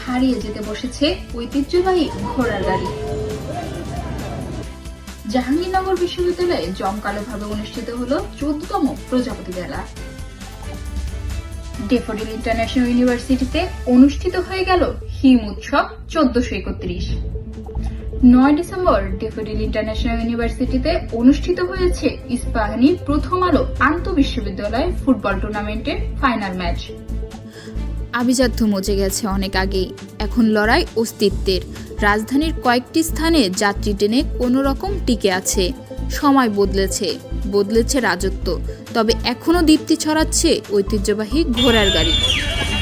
হারিয়ে যেতে বসেছে ঐতিহ্যবাহী ঘোড়ার গাড়ি। জাহাঙ্গীরনগর বিশ্ববিদ্যালয়ে জমকালোভাবে অনুষ্ঠিত হলো 14তম প্রজাপতি মেলা। ডেফোডিল ইন্টারন্যাশনাল ইউনিভার্সিটিতে অনুষ্ঠিত হয়ে গেল হিম উৎসব 1431। 9 ডিসেম্বর ডেফোডিল ইন্টারন্যাশনাল ইউনিভার্সিটিতে অনুষ্ঠিত হয়েছে ইস্পাহানি প্রথম আলো আন্তঃবিশ্ববিদ্যালয় ফুটবল টুর্নামেন্টের ফাইনাল ম্যাচ। আভিজাত্য মচে গেছে অনেক আগেই, এখন লড়াই অস্তিত্বের। রাজধানীর কয়েকটি স্থানে যাত্রী ট্রেনে কোনো রকম টিকে আছে। সময় বদলেছে রাজত্ব, তবে এখনো দীপ্তি ছড়াচ্ছে ঐতিহ্যবাহী ঘোড়ার গাড়ি।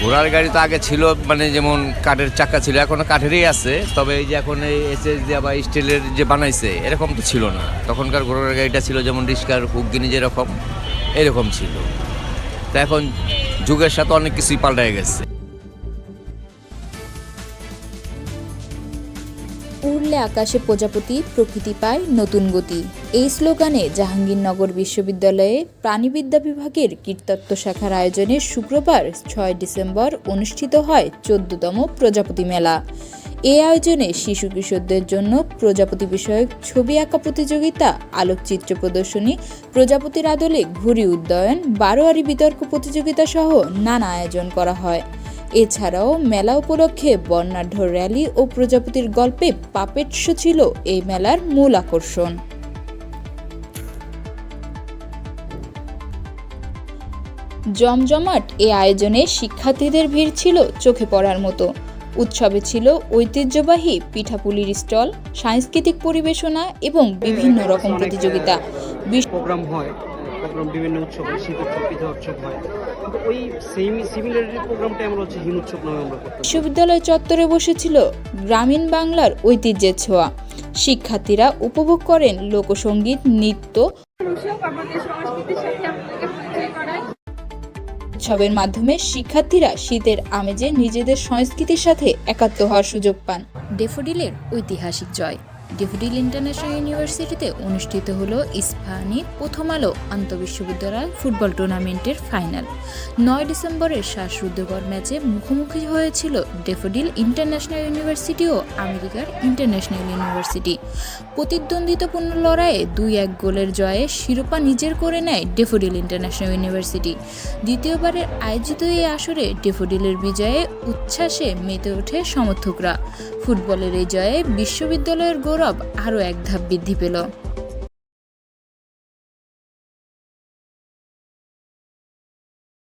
ঘোড়ার গাড়ি তো আগে ছিল, মানে যেমন কাঠের চাকা ছিল, এখনো কাঠেরই আছে, তবে এই যে এখন এই এসএস দিয়া বা স্টিলের যে বানাইছে এরকম তো ছিল না। তখনকার ঘোড়ার গাড়িটা ছিল যেমন রিস্কার হুকগিনি যেরকম এরকম ছিল। তা এখন যুগের সাথে অনেক কিছুই পাল্টে গেছে। উড়লে আকাশে প্রজাপতি, প্রকৃতি পায় নতুন গতি। এই স্লোগানে জাহাঙ্গীরনগর বিশ্ববিদ্যালয়ে প্রাণীবিদ্যা বিভাগের কীটতত্ত্ব শাখার আয়োজনে শুক্রবার 6 ডিসেম্বর অনুষ্ঠিত হয় 14তম প্রজাপতি মেলা। এই আয়োজনে শিশু কিশোরদের জন্য প্রজাপতি বিষয়ক ছবি আঁকা প্রতিযোগিতা, আলোকচিত্র প্রদর্শনী, প্রজাপতির আদলে ঘুড়ি উড্ডয়ন, বারোয়ারি বিতর্ক প্রতিযোগিতা সহ নানা আয়োজন করা হয়। এছাড়াও মেলা উপলক্ষে বর্ণাঢ্য র্যালি ও প্রজাপতির গল্পে পাপেট শো ছিল এই মেলার মূল আকর্ষণ। জমজমাট এই আয়োজনে শিক্ষার্থীদের ভিড় ছিল চোখে পড়ার মতো। উৎসবে ছিল ঐতিহ্যবাহী পিঠাপুলির স্টল, সাংস্কৃতিক পরিবেশনা এবং বিভিন্ন রকম প্রতিযোগিতা। প্রোগ্রাম হয়, বিভিন্ন উৎসব হয়, শীত উৎসব, পিঠা উৎসব হয়, কিন্তু ওই সিমিলারিটি প্রোগ্রামটা আমরা হচ্ছে হিম উৎসব নামে আমরা করতাম। বিশ্ববিদ্যালয় চত্বরে বসেছিল গ্রামীণ বাংলার ঐতিহ্যের ছোঁয়া। শিক্ষার্থীরা উপভোগ করেন লোকসঙ্গীত, নৃত্য। উৎসবের মাধ্যমে শিক্ষার্থীরা শীতের আমেজে নিজেদের সংস্কৃতির সাথে একাত্ম হওয়ার সুযোগ পান। ডেফোডিলের ঐতিহাসিক জয়। ডেফোডিল ইন্টারন্যাশনাল ইউনিভার্সিটিতে অনুষ্ঠিত হলো ইস্পাহানি প্রথম আলো আন্তঃবিশ্ববিদ্যালয় ফুটবল টুর্নামেন্টের ফাইনাল। 9 ডিসেম্বরের শ্বাসরুদ্ধকর ম্যাচে মুখোমুখি হয়েছিল ডেফোডিল ইন্টারন্যাশনাল ইউনিভার্সিটি ও আমেরিকার ইন্টারন্যাশনাল ইউনিভার্সিটি। প্রতিদ্বন্দ্বিতাপূর্ণ লড়াইয়ে 2-1 গোলের জয়ে শিরোপা নিজের করে নেয় ডেফোডিল ইন্টারন্যাশনাল ইউনিভার্সিটি। দ্বিতীয়বারের আয়োজিত এই আসরে ডেফোডিলের বিজয়ে উচ্ছ্বাসে মেতে ওঠে সমর্থকরা। ফুটবলের এই জয়ে বিশ্ববিদ্যালয়ের গৌরব আরও এক ধাপ বৃদ্ধি পেল।